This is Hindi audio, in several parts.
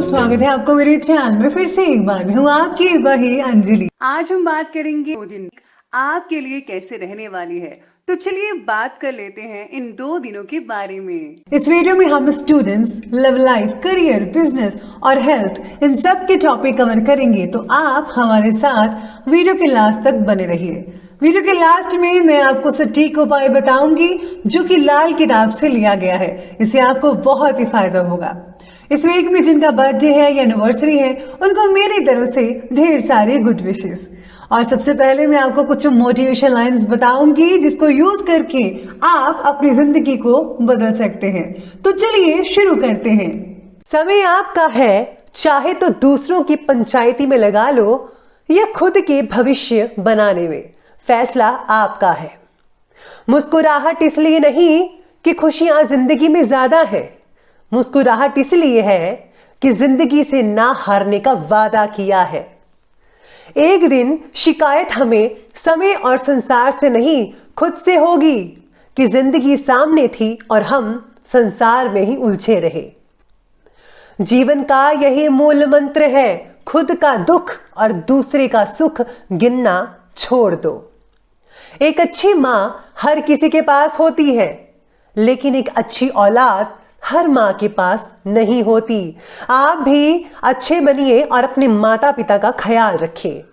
स्वागत है आपको मेरे चैनल में फिर से एक बार। मैं हूँ आपकी वही अंजलि। आज हम बात करेंगे 2 दिन आपके लिए कैसे रहने वाली है। तो चलिए बात कर लेते हैं इन 2 दिनों के बारे में। इस वीडियो में हम students, love life, career, business और हेल्थ इन सब के टॉपिक कवर करेंगे, तो आप हमारे साथ वीडियो के लास्ट तक बने रहिए। वीडियो के लास्ट में मैं आपको सटीक उपाय बताऊंगी जो कि लाल किताब से लिया गया है। इससे आपको बहुत ही फायदा होगा। इस वीक में जिनका बर्थडे है या एनिवर्सरी है उनको मेरी तरफ से ढेर सारे गुड विशेस। और सबसे पहले मैं आपको कुछ मोटिवेशन लाइंस बताऊंगी जिसको यूज करके आप अपनी जिंदगी को बदल सकते हैं। तो चलिए शुरू करते हैं। समय आपका है, चाहे तो दूसरों की पंचायती में लगा लो या खुद के भविष्य बनाने में, फैसला आपका है। मुस्कुराहट इसलिए नहीं कि खुशियां जिंदगी में ज्यादा है, मुस्कुराहट इसलिए है कि जिंदगी से ना हारने का वादा किया है। एक दिन शिकायत हमें समय और संसार से नहीं खुद से होगी कि जिंदगी सामने थी और हम संसार में ही उलझे रहे। जीवन का यही मूल मंत्र है, खुद का दुख और दूसरे का सुख गिनना छोड़ दो। एक अच्छी मां हर किसी के पास होती है, लेकिन एक अच्छी औलाद हर मां के पास नहीं होती। आप भी अच्छे बनिए और अपने माता पिता का ख्याल रखिए।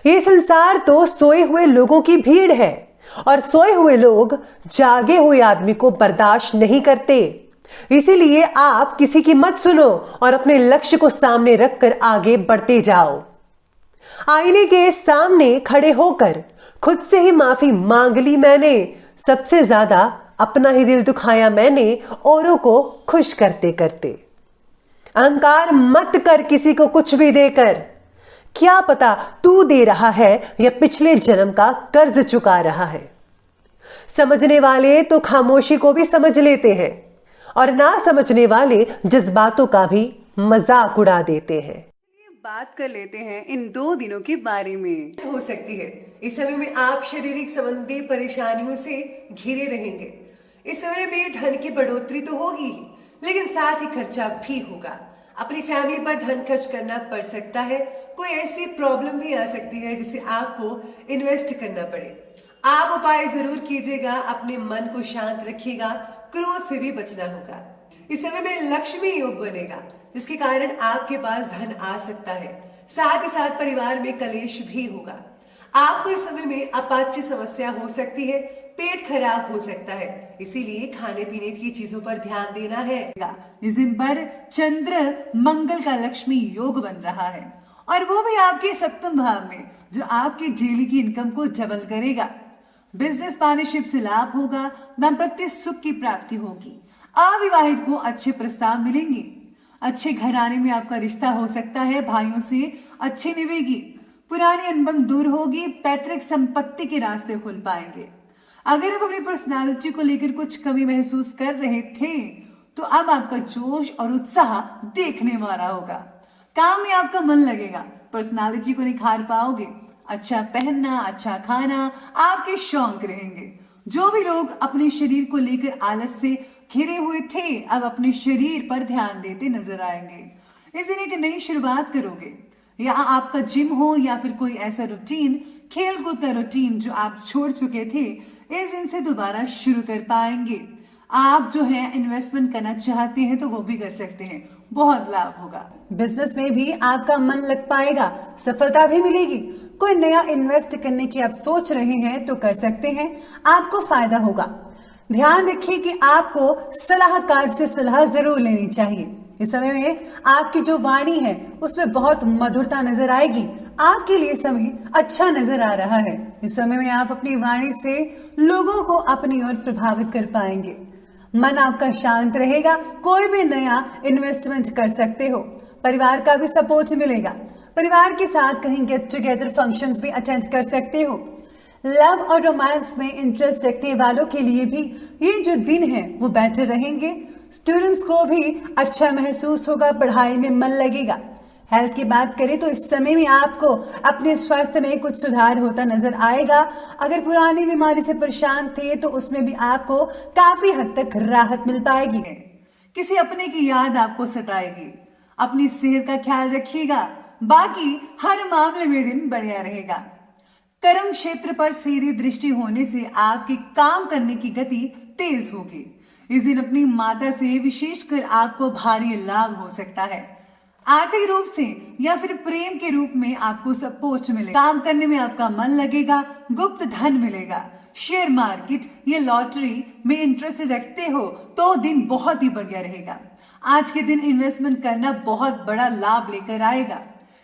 ये संसार तो सोए हुए लोगों की भीड़ है और सोए हुए लोग जागे हुए आदमी को बर्दाश्त नहीं करते। इसीलिए आप किसी की मत सुनो और अपने लक्ष्य को सामने रखकर आगे बढ़ते जाओ। आईने के सामने खड़े होकर खुद से ही माफी मांग ली मैंने, सबसे ज्यादा अपना ही दिल दुखाया मैंने औरों को खुश करते करते। अहंकार मत कर किसी को कुछ भी देकर, क्या पता तू दे रहा है या पिछले जन्म का कर्ज चुका रहा है। समझने वाले तो खामोशी को भी समझ लेते हैं और ना समझने वाले जज्बातों का भी मजाक उड़ा देते हैं। बात कर लेते हैं इन 2 दिनों के बारे में। हो सकती है इस समय में आप शारीरिक संबंधी परेशानियों से घिरे रहेंगे। इस समय में धन की बढ़ोतरी तो होगी, लेकिन साथ ही खर्चा भी होगा। अपनी फैमिली पर धन खर्च करना पड़ सकता है। कोई ऐसी प्रॉब्लम भी आ सकती है जिसे आपको इन्वेस्ट करना पड़े। आप उपाय जरूर कीजिएगा, अपने मन को शांत रखिएगा, क्रोध से भी बचना होगा। इस समय में लक्ष्मी योग बनेगा जिसके कारण आपके पास धन आ सकता है। साथ ही साथ परिवार में कलेश भी होगा। आपको इस समय में अपाच्य समस्या हो सकती है, पेट खराब हो सकता है, इसीलिए खाने पीने की चीजों पर ध्यान देना है। इस दिन पर चंद्र मंगल का लक्ष्मी योग बन रहा है और वो भी आपके 7वें भाव में, जो आपकी डेली की इनकम को डबल करेगा। बिजनेस पार्टनरशिप से लाभ होगा, दाम्पत्य सुख की प्राप्ति होगी। अविवाहित को अच्छे प्रस्ताव मिलेंगे। अच्छे घराने में आपका रिश्ता हो सकता है, भाइयों से अच्छी निभेगी। पुरानी अनबन दूर होगी, पैतृक संपत्ति के रास्ते खुल पाएंगे। अगर आप अपनी पर्सनालिटी को लेकर कुछ कमी महसूस कर रहे थे तो अब आपका जोश और उत्साह देखने वाला होगा। काम में आपका मन लगेगा, पर्सनालिटी को निखार पाओगे। अच्छा पहनना, अच्छा खाना आपके शौक रहेंगे। जो भी लोग अपने शरीर को लेकर आलस से घिरे हुए थे अब अपने शरीर पर ध्यान देते नजर आएंगे। इस दिन एक नई शुरुआत करोगे, या आपका जिम हो या फिर कोई ऐसा रूटीन, खेल कूद का रूटीन जो आप छोड़ चुके थे, इस दिन से दोबारा शुरू कर पाएंगे। आप जो है इन्वेस्टमेंट करना चाहते हैं तो वो भी कर सकते हैं, बहुत लाभ होगा। बिजनेस में भी आपका मन लग पाएगा, सफलता भी मिलेगी। कोई नया इन्वेस्ट करने की आप सोच रहे हैं तो कर सकते हैं, आपको फायदा होगा। ध्यान रखिए कि आपको सलाहकार से सलाह जरूर लेनी चाहिए। इस समय में आपकी जो वाणी है उसमें बहुत मधुरता नजर आएगी। आपके लिए समय अच्छा नजर आ रहा है। इस समय में आप अपनी वाणी से लोगों को अपनी ओर प्रभावित कर पाएंगे। मन आपका शांत रहेगा, कोई भी नया इन्वेस्टमेंट कर सकते हो। परिवार का भी सपोर्ट मिलेगा। परिवार के साथ कहीं गेट टुगेदर फंक्शंस भी अटेंड कर सकते हो। लव और रोमांस में इंटरेस्ट रखने वालों के लिए भी ये जो दिन है वो बेटर रहेंगे। स्टूडेंट्स को भी अच्छा महसूस होगा, पढ़ाई में मन लगेगा। हेल्थ की बात करें तो इस समय में आपको अपने स्वास्थ्य में कुछ सुधार होता नजर आएगा। अगर पुरानी बीमारी से परेशान थे तो उसमें भी आपको काफी हद तक राहत मिल पाएगी। किसी अपने की याद आपको सताएगी। अपनी सेहत का ख्याल रखिएगा, बाकी हर मामले में दिन बढ़िया रहेगा। कर्म क्षेत्र पर सीधी दृष्टि होने से आपके काम करने की गति तेज होगी। इस दिन अपनी माता से विशेषकर आपको भारी लाभ हो सकता है। आर्थिक रूप से या फिर प्रेम के रूप में आपको सपोर्ट मिलेगा। काम करने में आपका मन लगेगा, गुप्त धन मिलेगा। शेयर मार्केट या लॉटरी में इंटरेस्ट रखते हो तो दिन बहुत ही बढ़िया रहेगा। आज के दिन इन्वेस्टमेंट करना बहुत बड़ा लाभ लेकर आएगा।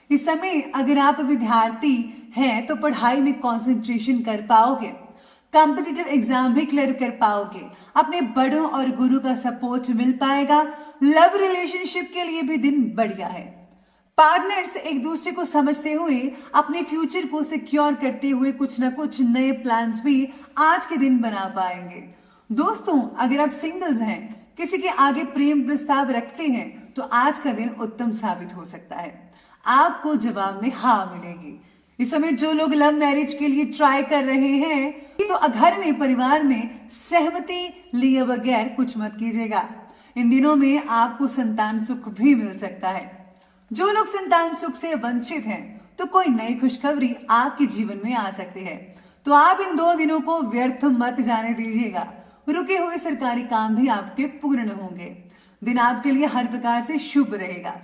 इस समय अगर आप विद्यार्थी हैं तो पढ़ाई में कंसंट्रेशन कर पाओगे, कॉम्पिटिटिव एग्जाम भी क्लियर कर पाओगे, अपने बड़ों और गुरु का सपोर्ट मिल पाएगा। लव रिलेशनशिप के लिए भी दिन बढ़िया है। पार्टनर्स एक दूसरे को समझते हुए अपने फ्यूचर को सिक्योर करते हुए कुछ ना कुछ नए प्लान्स भी आज के दिन बना पाएंगे। दोस्तों, अगर आप सिंगल्स हैं, किसी के आगे प्रेम प्रस्ताव रखते हैं तो आज का दिन उत्तम साबित हो सकता है। आपको जवाब में हाँ मिलेगी। इस समय जो लोग लव मैरिज के लिए ट्राई कर रहे हैं तो घर में परिवार में सहमति लिए बगैर कुछ मत कीजिएगा। इन दिनों में आपको संतान सुख भी मिल सकता है। जो लोग संतान सुख से वंचित हैं तो कोई नई खुशखबरी आपके जीवन में आ सकती है, तो आप इन 2 दिनों को व्यर्थ मत जाने दीजिएगा। रुके हुए सरकारी काम भी आपके पूर्ण होंगे। दिन आपके लिए हर प्रकार से शुभ रहेगा।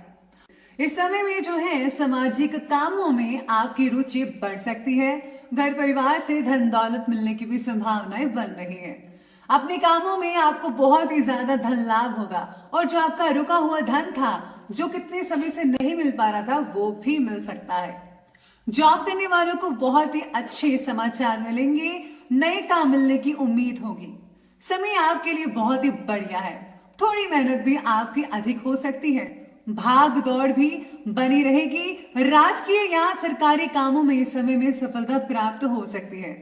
इस समय में जो है सामाजिक कामों में आपकी रुचि बढ़ सकती है। घर परिवार से धन दौलत मिलने की भी संभावनाएं बन रही है। अपने कामों में आपको बहुत ही ज्यादा धन लाभ होगा और जो आपका रुका हुआ धन था, जो कितने समय से नहीं मिल पा रहा था, वो भी मिल सकता है। जॉब करने वालों को बहुत ही अच्छे समाचार मिलेंगे। नए काम मिलने की उम्मीद होगी। समय आपके लिए बहुत ही बढ़िया है। थोड़ी मेहनत भी आपकी अधिक हो सकती है। भाग दौड़ भी बनी रहेगी। राजकीय या सरकारी कामों में इस समय में सफलता प्राप्त हो सकती है।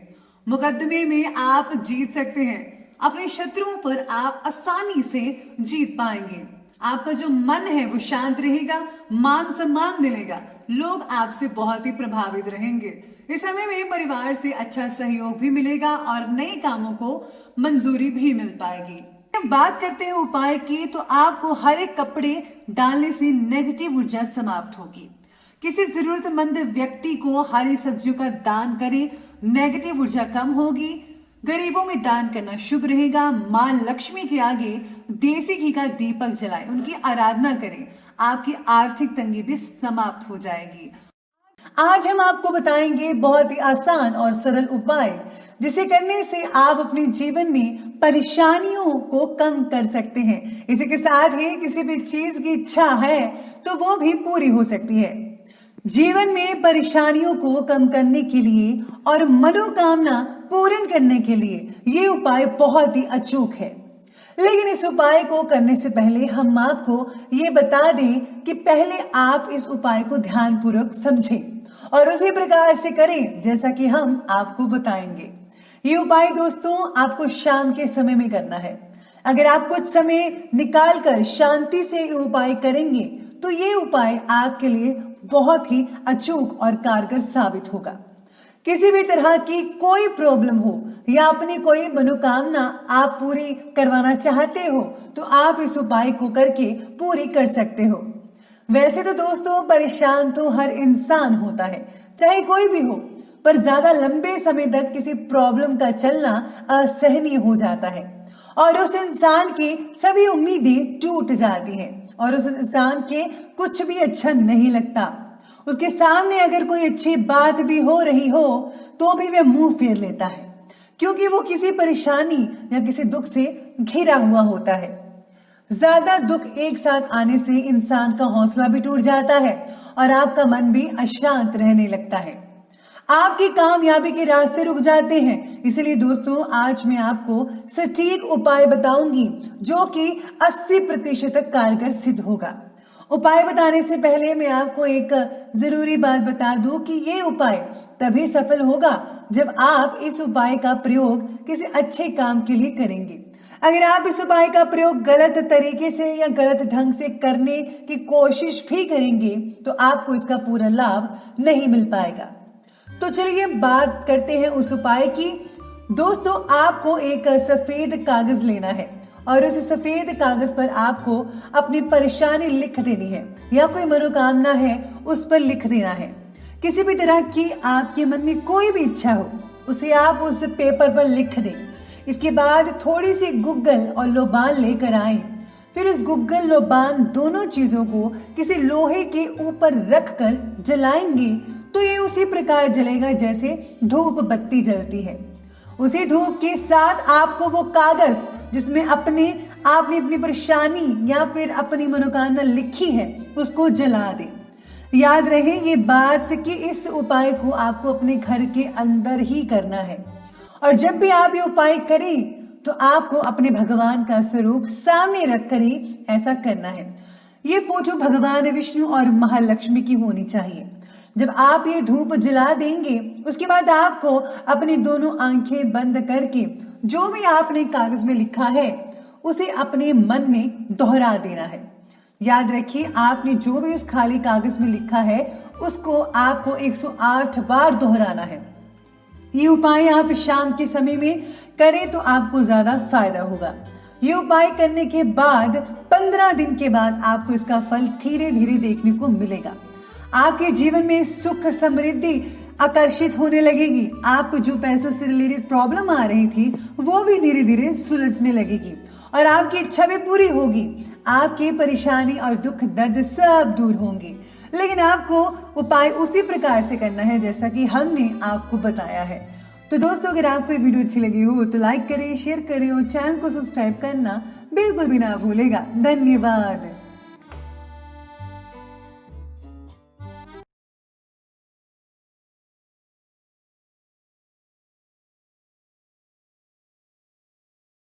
मुकदमे में आप जीत सकते हैं। अपने शत्रुओं पर आप आसानी से जीत पाएंगे। आपका जो मन है वो शांत रहेगा, मान सम्मान मिलेगा। लोग आपसे बहुत ही प्रभावित रहेंगे। इस समय में परिवार से अच्छा सहयोग भी मिलेगा और नए कामों को मंजूरी भी मिल पाएगी। बात करते हैं उपाय की, तो आपको हरे कपड़े डालने से नेगेटिव ऊर्जा समाप्त होगी। किसी जरूरतमंद व्यक्ति को हरी सब्जियों का दान करें, नेगेटिव ऊर्जा कम होगी। गरीबों में दान करना शुभ रहेगा। मां लक्ष्मी के आगे देसी घी का दीपक जलाएं, उनकी आराधना करें। आपकी आर्थिक तंगी भी समाप्त हो जाएगी। आज हम आपको बताएंगे बहुत ही आसान और सरल उपाय, जिसे करने से आप अपने जीवन में परेशानियों को कम कर सकते हैं। इसी के साथ ही किसी भी चीज की इच्छा है तो वो भी पूरी हो सकती है। जीवन में परेशानियों को कम करने के लिए और मनोकामना पूर्ण करने के लिए ये उपाय बहुत ही अचूक है। लेकिन इस उपाय को करने से पहले हम आपको ये बता दें कि पहले आप इस उपाय को ध्यानपूर्वक समझें और उसी प्रकार से करें जैसा कि हम आपको बताएंगे। ये उपाय दोस्तों आपको शाम के समय में करना है। अगर आप कुछ समय निकालकर शांति से ये उपाय करेंगे तो ये उपाय आपके लिए बहुत ही अचूक और कारगर साबित होगा। किसी भी तरह की कोई प्रॉब्लम हो या अपनी कोई मनोकामना आप पूरी करवाना चाहते हो तो आप इस उपाय को करके पूरी कर सकते हो। वैसे तो दोस्तों परेशान तो हर इंसान होता है, चाहे कोई भी हो, पर ज्यादा लंबे समय तक किसी प्रॉब्लम का चलना असहनीय हो जाता है और उस इंसान की सभी उम्मीदें टूट जाती हैं और उस इंसान के कुछ भी अच्छा नहीं लगता। उसके सामने अगर कोई अच्छी बात भी हो रही हो तो भी वह मुंह फेर लेता है, क्योंकि वो किसी परेशानी या किसी दुख से घिरा हुआ होता है। ज्यादा दुख एक साथ आने से इंसान का हौसला भी टूट जाता है और आपका मन भी अशांत रहने लगता है। आपकी कामयाबी के रास्ते रुक जाते हैं। इसलिए दोस्तों आज मैं आपको सटीक उपाय बताऊंगी जो कि 80% कारगर सिद्ध होगा। उपाय बताने से पहले मैं आपको एक जरूरी बात बता दूं कि ये उपाय तभी सफल होगा जब आप इस उपाय का प्रयोग किसी अच्छे काम के लिए करेंगे। अगर आप इस उपाय का प्रयोग गलत तरीके से या गलत ढंग से करने की कोशिश भी करेंगे तो आपको इसका पूरा लाभ नहीं मिल पाएगा। तो चलिए बात करते हैं उस उपाय की। दोस्तों आपको एक सफेद कागज लेना है और उस सफेद कागज पर आपको अपनी परेशानी लिख देनी है या कोई मनोकामना है उस पर लिख देना है। किसी भी तरह की आपके मन में कोई भी इच्छा हो उसे आप उस पेपर पर लिख दें। इसके बाद थोड़ी सी गुग्गल और लोबान लेकर आए। फिर उस गुग्गल लोबान दोनों चीजों को किसी लोहे के ऊपर रखकर जलाएंगे तो ये उसी प्रकार जलेगा जैसे धूप बत्ती जलती है। उसी धूप के साथ आपको वो कागज जिसमें आपने अपनी परेशानी या फिर अपनी मनोकामना लिखी है उसको जला दें। याद रहे ये बात कि इस उपाय को आपको अपने घर के अंदर ही करना है और जब भी आप ये उपाय करें तो आपको अपने भगवान का स्वरूप सामने रखकर ही ऐसा करना है। ये फोटो भगवान विष्णु और महालक्ष्मी की होनी चाहिए। जब आप ये धूप जला देंगे उसके बाद आपको अपनी दोनों आंखें बंद करके जो भी आपने कागज में लिखा है उसे अपने मन में दोहरा देना है। याद रखिए आपने जो भी उस खाली कागज में लिखा है उसको आपको 108 बार दोहराना है। ये उपाय आप शाम के समय में करें तो आपको ज्यादा फायदा होगा। ये उपाय करने के बाद 15 दिन के बाद आपको इसका फल धीरे धीरे देखने को मिलेगा। आपके जीवन में सुख समृद्धि आकर्षित होने लगेगी। आपको जो पैसों से रिलेटेड प्रॉब्लम आ रही थी वो भी धीरे धीरे सुलझने लगेगी और आपकी इच्छा भी पूरी होगी। आपकी परेशानी और दुख दर्द सब दूर होंगे। लेकिन आपको उपाय उसी प्रकार से करना है जैसा कि हमने आपको बताया है। तो दोस्तों अगर आपको ये वीडियो अच्छी लगी हो तो लाइक करें, शेयर करें और चैनल को सब्सक्राइब करना बिल्कुल भी ना भूलेगा। धन्यवाद।